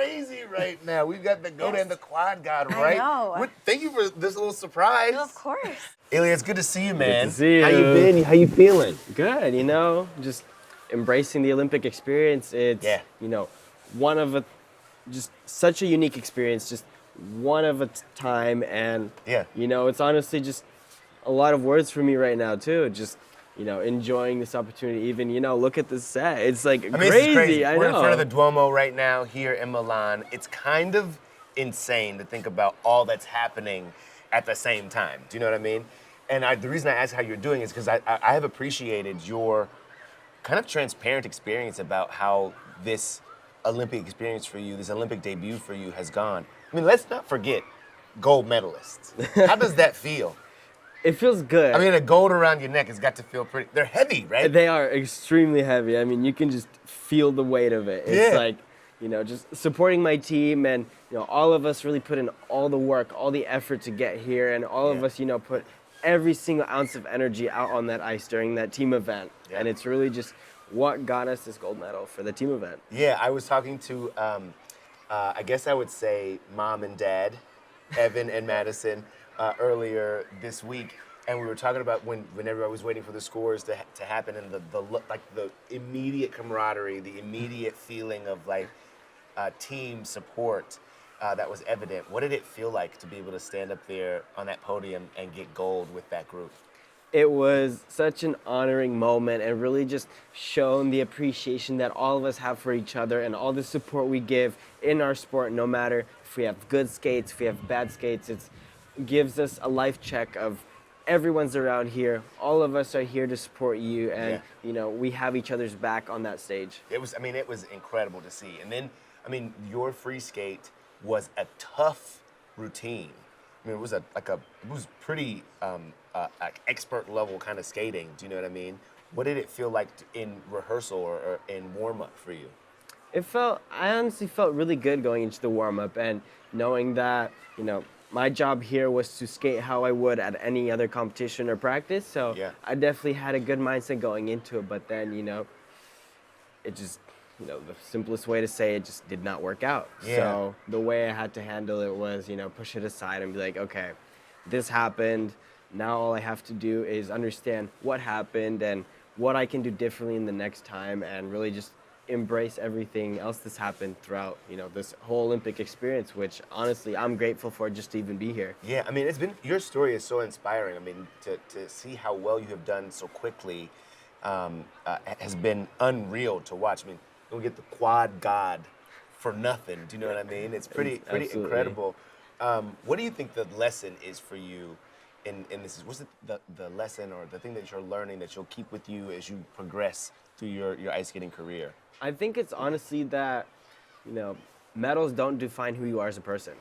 crazy right now. We've got the goat Yes. and the quad god, I right? know. Thank you for this little surprise. No, of course. Ilia, it's good to see you, man. to see How you you. been? How you feeling? Good, just embracing the Olympic experience. It's, Yeah. just such a unique experience, just one of a time. And, Yeah. it's honestly just a lot of words for me right now, too. Just, enjoying this opportunity. Even, look at this set. It's like I mean, crazy. this is crazy. I We're know. in front of the Duomo right now here in Milan. It's kind of insane to think about all that's happening at the same time. Do you know what I mean? And the reason I ask how you're doing is because I have appreciated your kind of transparent experience about how this Olympic experience for you, this Olympic debut for you has gone. I mean, let's not forget gold medalists. How does that feel? It feels good. I mean, a gold around your neck has got to feel pretty, they're heavy, right? They are extremely heavy. I mean, you can just feel the weight of it. It's Yeah. like, just supporting my team, and, all of us really put in all the work, all the effort to get here, and all of us, put every single ounce of energy out on that ice during that team event. Yeah. And it's really just what got us this gold medal for the team event. Yeah, I was talking to, I guess I would say mom and dad, Evan and Madison, earlier this week, and we were talking about when everybody was waiting for the scores to happen, and the immediate camaraderie, the immediate feeling of team support that was evident. What did it feel like to be able to stand up there on that podium and get gold with that group? It was such an honoring moment, and really just shown the appreciation that all of us have for each other and all the support we give in our sport, no matter if we have good skates, if we have bad skates. It gives us a life check of everyone's around here. All of us are here to support you, and we have each other's back on that stage. It was incredible to see. And then, your free skate was a tough routine. I mean, it was pretty expert level kind of skating. Do you know what I mean? What did it feel like in rehearsal or in warm up for you? I honestly felt really good going into the warm up, and knowing that, my job here was to skate how I would at any other competition or practice. So I definitely had a good mindset going into it, but then, it just, the simplest way to say it just did not work out. Yeah. So the way I had to handle it was, push it aside and be like, okay, this happened. Now all I have to do is understand what happened and what I can do differently in the next time, and really just embrace everything else that's happened throughout, this whole Olympic experience, which honestly I'm grateful for just to even be here. Yeah, I mean, your story is so inspiring. I mean, to see how well you have done so quickly has been unreal to watch. I mean, don't get the quad god for nothing. Do you know what I mean? It's pretty Absolutely. incredible. What do you think the lesson is for you in this? What's the lesson or the thing that you're learning that you'll keep with you as you progress through your ice skating career? I think it's honestly that, medals don't define who you are as a person.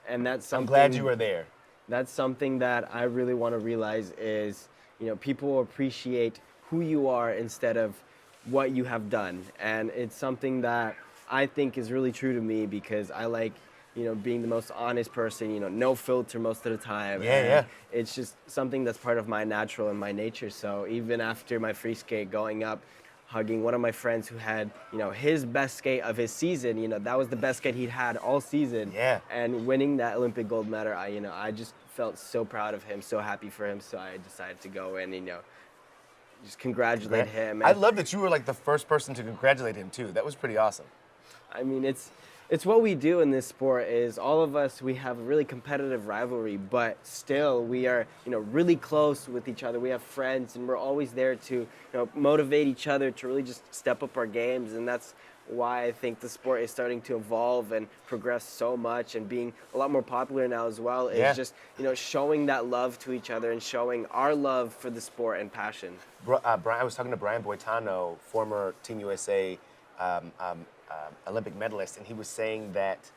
And that's something. I'm glad you were there. That's something that I really want to realize is, people will appreciate who you are instead of what you have done. And it's something that I think is really true to me, because I like, being the most honest person, no filter most of the time. Yeah. It's just something that's part of my natural and my nature. So even after my free skate, going up, hugging one of my friends who had, his best skate of his season, that was the best skate he'd had all season. Yeah. And winning that Olympic gold medal, I just felt so proud of him, so happy for him. So I decided to go and, just congratulate him. I love that you were the first person to congratulate him too. That was pretty awesome. I mean, it's what we do in this sport. Is all of us, we have a really competitive rivalry, but still we are, really close with each other. We have friends, and we're always there to, motivate each other to really just step up our games. And that's why I think the sport is starting to evolve and progress so much, and being a lot more popular now as well. Is just, showing that love to each other and showing our love for the sport and passion. I was talking to Brian Boitano, former Team USA Olympic medalist, and he was saying that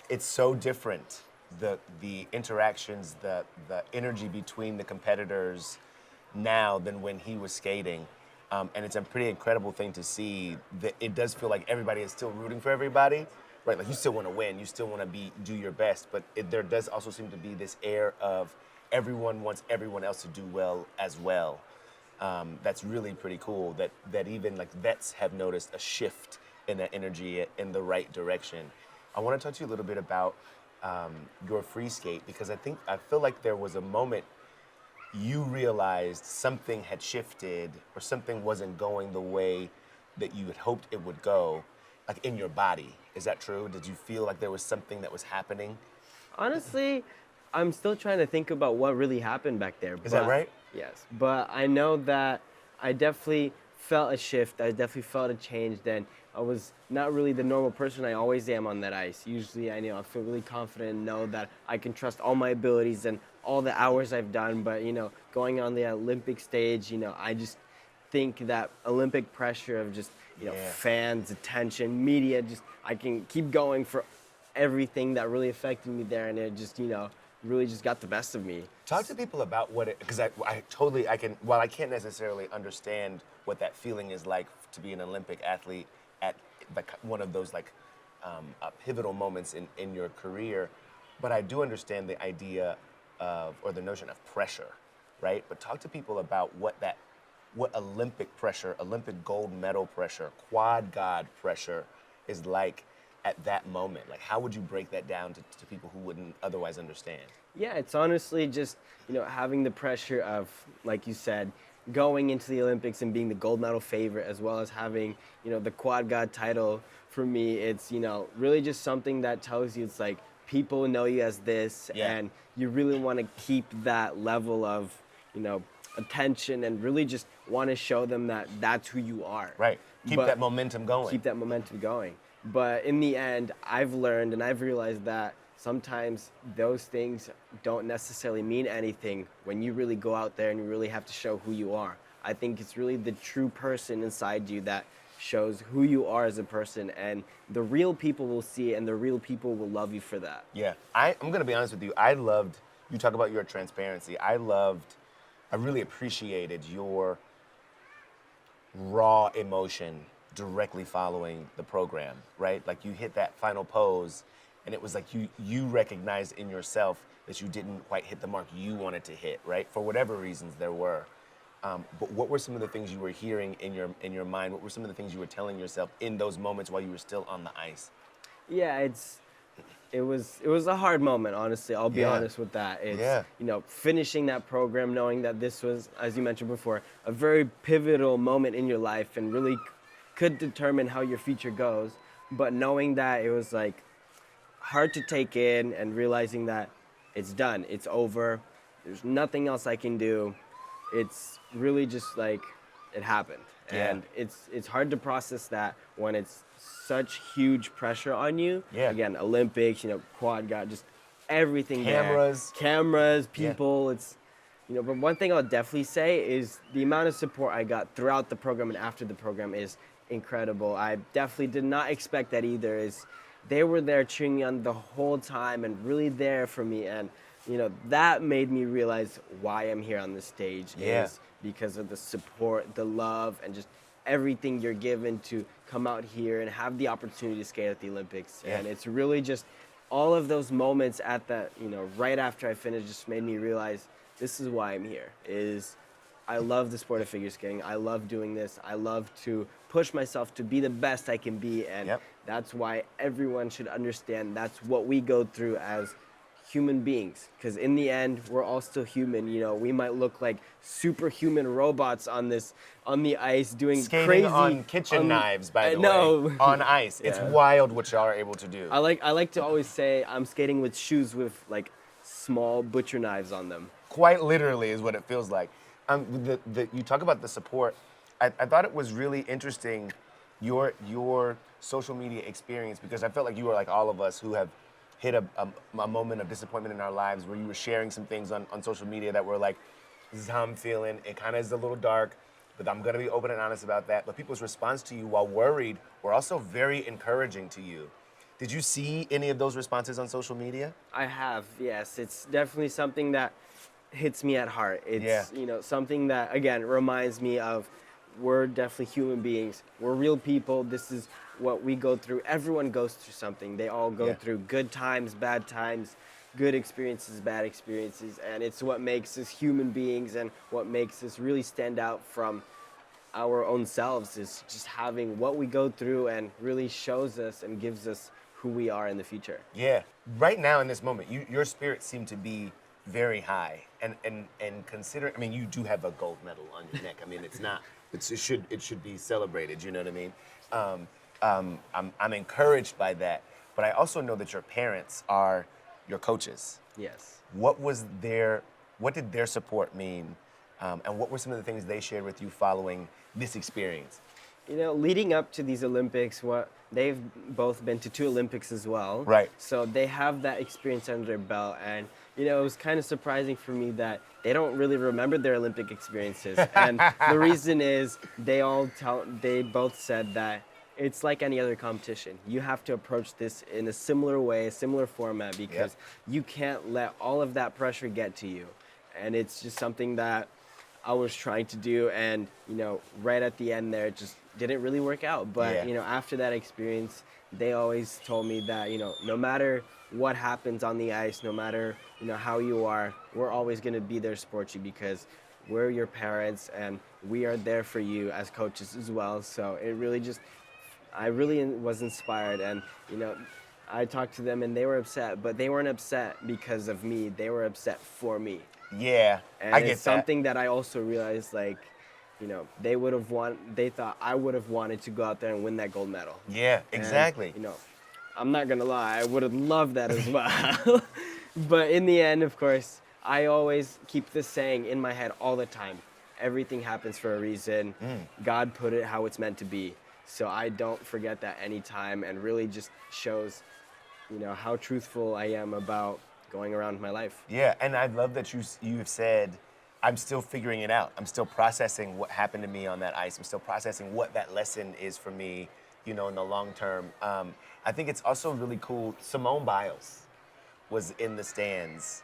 it's so different, the interactions, the energy between the competitors now than when he was skating. And it's a pretty incredible thing to see that it does feel like everybody is still rooting for everybody, right? Like you still want to win, you still want to do your best, but there does also seem to be this air of everyone wants everyone else to do well as well. That's really pretty cool that even vets have noticed a shift in that energy in the right direction. I want to talk to you a little bit about your free skate, because I feel like there was a moment you realized something had shifted or something wasn't going the way that you had hoped it would go, like in your body. Is that true? Did you feel like there was something that was happening? Honestly, I'm still trying to think about what really happened back there. Is that right? Yes, but I know that I definitely felt a shift. I definitely felt a change. Then I was not really the normal person I always am on that ice. Usually, I feel really confident and know that I can trust all my abilities and all the hours I've done. But going on the Olympic stage, I just think that Olympic pressure of just fans, attention, media, just I can keep going for everything that really affected me there, and it just really just got the best of me. Talk to people about what it, because I can, while I can't necessarily understand what that feeling is like to be an Olympic athlete at like one of those like pivotal moments in your career, but I do understand the idea of, or the notion of pressure, right? But talk to people about what Olympic pressure, Olympic gold medal pressure, quad god pressure is like at that moment. Like, how would you break that down to people who wouldn't otherwise understand? Yeah, it's honestly just, having the pressure of, like you said, going into the Olympics and being the gold medal favorite, as well as having, the quad god title. For me, it's, really just something that tells you it's like people know you as this, and you really want to keep that level of, attention, and really just want to show them that that's who you are. Right. Keep that momentum going. Keep that momentum going. But in the end, I've learned and I've realized that sometimes those things don't necessarily mean anything when you really go out there and you really have to show who you are. I think it's really the true person inside you that shows who you are as a person, and the real people will see it, and the real people will love you for that. Yeah. I'm going to be honest with you. You talk about your transparency. I really appreciated your raw emotion directly following the program, right? Like you hit that final pose and it was like you recognized in yourself that you didn't quite hit the mark you wanted to hit, right? For whatever reasons there were. But what were some of the things you were hearing in your mind? What were some of the things you were telling yourself in those moments while you were still on the ice? Yeah, it was a hard moment, honestly. I'll be honest with that. It's finishing that program, knowing that this was, as you mentioned before, a very pivotal moment in your life and really could determine how your future goes. But knowing that it was like hard to take in, and realizing that it's done, it's over, there's nothing else I can do. It's really just like it happened. And it's hard to process that when it's such huge pressure on you. Yeah. Again, Olympics, quad god, just everything Cameras. there. Cameras, people, it's but one thing I'll definitely say is the amount of support I got throughout the program and after the program is incredible. I definitely did not expect that either. They were there cheering me on the whole time and really there for me, and that made me realize why I'm here on the stage is because of the support, the love, and just everything you're given to come out here and have the opportunity to skate at the Olympics. And it's really just all of those moments at that, right after I finished, just made me realize this is why I'm here. I love the sport of figure skating. I love doing this. I love to push myself to be the best I can be, and that's why everyone should understand that's what we go through as human beings, because in the end we're all still human. We might look like superhuman robots on the ice doing skating crazy on kitchen knives, by the way, on ice. It's wild what y'all are able to do. I like to always say I'm skating with shoes with like small butcher knives on them. Quite literally is what it feels like. You talk about the support. I thought it was really interesting, your social media experience, because I felt like you were like all of us who have hit a moment of disappointment in our lives, where you were sharing some things on social media that were like, this is how I'm feeling. It kind of is a little dark, but I'm going to be open and honest about that. But people's response to you, while worried, were also very encouraging to you. Did you see any of those responses on social media? I have, yes. It's definitely something that hits me at heart. It's something that, again, reminds me of we're definitely human beings. We're real people. This is what we go through. Everyone goes through something. They all go through good times, bad times, good experiences, bad experiences, and it's what makes us human beings and what makes us really stand out from our own selves is just having what we go through and really shows us and gives us who we are in the future. Yeah. Right now in this moment, your spirits seem to be very high, and consider. I mean, you do have a gold medal on your neck. I mean, it's not. It should be celebrated. You know what I mean? I'm encouraged by that, but I also know that your parents are your coaches. Yes. What did their support mean, and what were some of the things they shared with you following this experience? You know, leading up to these Olympics, they've both been to 2 Olympics as well. Right. So they have that experience under their belt, and you know, it was kind of surprising for me that they don't really remember their Olympic experiences. And the reason is they both said that it's like any other competition. You have to approach this in a similar way, a similar format, because you can't let all of that pressure get to you. And it's just something that I was trying to do, and you know, right at the end there, it just didn't really work out. But you know, after that experience, they always told me that, you know, no matter what happens on the ice, no matter, you know, how you are, we're always going to be there to support you, because we're your parents and we are there for you as coaches as well. So it really just, I really was inspired, and you know, I talked to them and they were upset, but they weren't upset because of me. They were upset for me. Yeah, And I get it's something that I also realized, like, you know, they thought I would have wanted to go out there and win that gold medal. Yeah, exactly. And, you know, I'm not gonna lie, I would have loved that as well. But in the end, of course, I always keep this saying in my head all the time: everything happens for a reason. God put it how it's meant to be. So I don't forget that anytime, and really just shows, you know, how truthful I am about going around my life. Yeah, and I love that you've said, I'm still figuring it out. I'm still processing what happened to me on that ice. I'm still processing what that lesson is for me, you know, in the long term. I think it's also really cool. Simone Biles was in the stands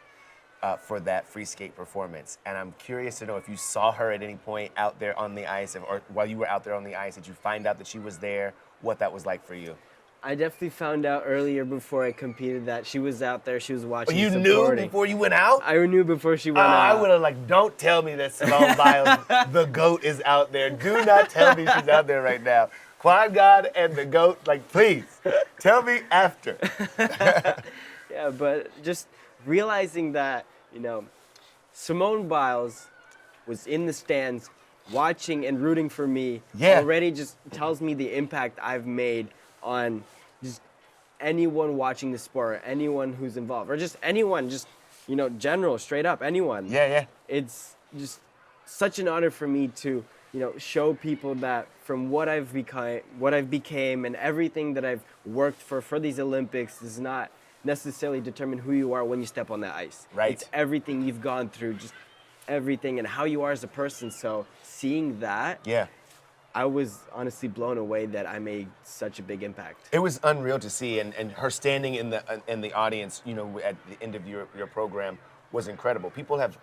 for that free skate performance, and I'm curious to know if you saw her at any point out there on the ice, or while you were out there on the ice, did you find out that she was there? What that was like for you? I definitely found out earlier before I competed that she was out there. She was watching. You supporting. knew before you went out? I knew before she went out. I would have don't tell me that Simone Biles, the GOAT, is out there. Do not tell me she's out there right now. Quad God and the GOAT, please, tell me after. Yeah, but just realizing that, you know, Simone Biles was in the stands watching and rooting for me already just tells me the impact I've made on just anyone watching the sport, anyone who's involved, or just anyone, just, you know, general, straight up, anyone. Yeah. It's just such an honor for me to, you know, show people that from what I've became, and everything that I've worked for these Olympics does not necessarily determine who you are when you step on that ice. Right. It's everything you've gone through, just everything, and how you are as a person. So seeing that, I was honestly blown away that I made such a big impact. It was unreal to see, and her standing in the audience, you know, at the end of your program was incredible. People have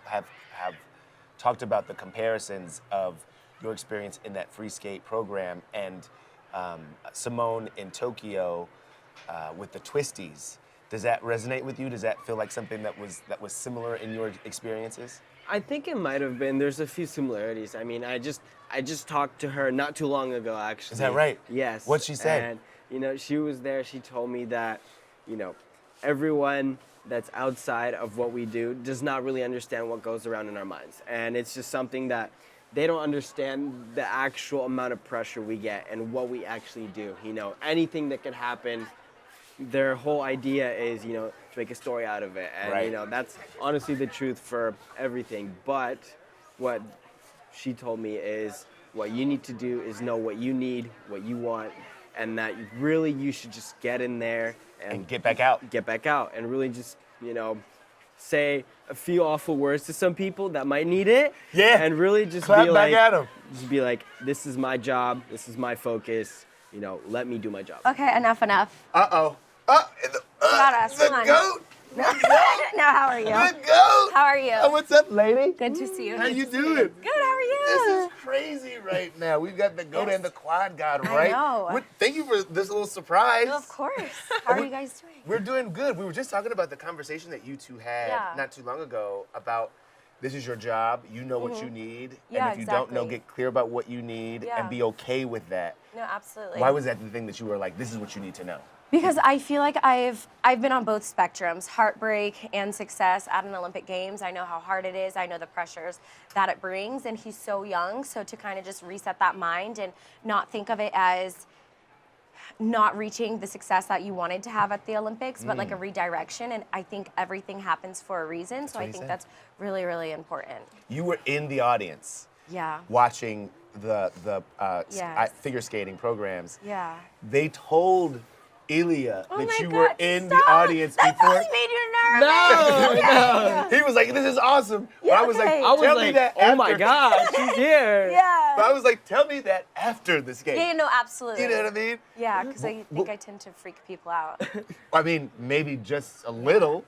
talked about the comparisons of your experience in that free skate program and Simone in Tokyo with the twisties. Does that resonate with you? Does that feel like something that was similar in your experiences? I think it might have been. There's a few similarities. I mean, I just talked to her not too long ago, actually. Is that right? Yes. What'd she say? And, you know, she was there. She told me that, you know, everyone that's outside of what we do does not really understand what goes around in our minds. And it's just something that they don't understand, the actual amount of pressure we get and what we actually do. You know, anything that could happen, their whole idea is, you know, to make a story out of it. And, you know, that's honestly the truth for everything. But what she told me is what you need to do is know what you need, what you want, and that really you should just get in there and get back out. Get back out and really just, you know, say a few awful words to some people that might need it. Yeah. And really just clap be back like, at them. Just be like, this is my job, this is my focus, you know, let me do my job. Okay, enough. Uh-oh. The GOAT. No, how are you? The GOAT. How are you? Oh, what's up, lady? Good to see you. How Good you to see doing? Good, how are you? This is crazy right now. We've got the GOAT and the Quad God, right? I know. Thank you for this little surprise. Of course. How are you guys doing? We're doing good. We were just talking about the conversation that you two had not too long ago about this is your job. You know what you need. Yeah, and if you don't know, exactly. get clear about what you need Yeah. and be okay with that. No, absolutely. Why was that the thing that you were like, this is what you need to know? Because I feel like I've been on both spectrums, heartbreak and success at an Olympic Games. I know how hard it is. I know the pressures that it brings, and he's so young. So to kind of just reset that mind and not think of it as not reaching the success that you wanted to have at the Olympics, but like a redirection. And I think everything happens for a reason. So what I he think said. that's really, really important. You were in the audience Yeah. watching the Yes. figure skating programs. Yeah. They told Ilia Oh that my you God, were in the stop. audience That before. probably made you nervous. No. He was like, this is awesome. But Yeah, I was like, okay. I was tell me like, that oh my after. God, she's here. Yeah. But I was like, tell me that after the skate. Yeah, no, absolutely. You know what I mean? Yeah, because I think I tend to freak people out. I mean, maybe just a little.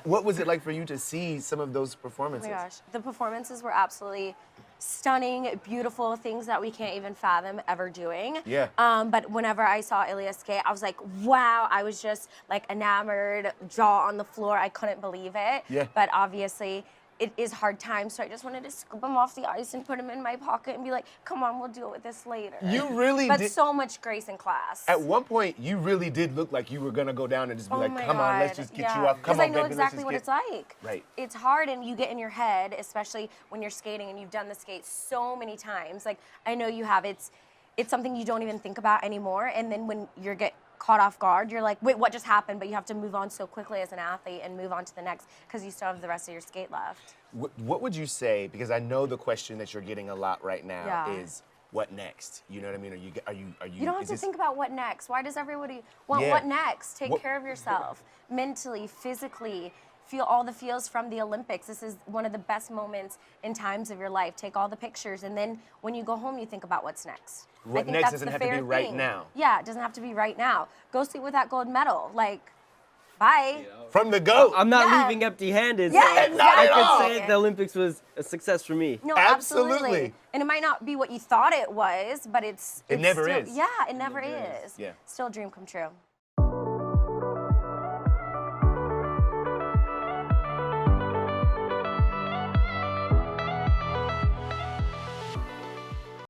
What was it like for you to see some of those Oh performances? my gosh, the performances were absolutely stunning, beautiful, things that we can't even fathom ever doing. Yeah. But whenever I saw Ilia skate, I was like, wow, I was just like enamored, jaw on the floor. I couldn't believe it. Yeah. But obviously, it is hard times, so I just wanted to scoop him off the ice and put him in my pocket and be like, come on, we'll deal with this later. You really But did. so much grace in class. At one point, you really did look like you were gonna go down and just be like, my come on, let's God, just get yeah. you up. Come Because on, I know baby, exactly what let's it's just like. Right. It's hard, and you get in your head, especially when you're skating and you've done the skate so many times. Like I know you have. It's something you don't even think about anymore. And then when you get caught off guard, you're like, wait, what just happened? But you have to move on so quickly as an athlete and move on to the next because you still have the rest of your skate left. What would you say? Because I know the question that you're getting a lot right now Yeah. is, what next? You know what I mean? Are you? You don't have is to this- think about what next. Why does everybody want Yeah. what next? Take What- care of yourself mentally, physically. Feel all the feels from the Olympics. This is one of the best moments in times of your life. Take all the pictures, and then when you go home, you think about what's next. What I think next that's doesn't the have to be fair right thing. now. Yeah, it doesn't have to be right now. Go sleep with that gold medal. Like, bye. From the go. I'm not Yeah. leaving empty-handed. Yeah, so exactly. I Not at all. could say the Olympics was a success for me. No, Absolutely. absolutely. And it might not be what you thought it was, but it's It never still, is. Yeah, it never is. Yeah. Still a dream come true.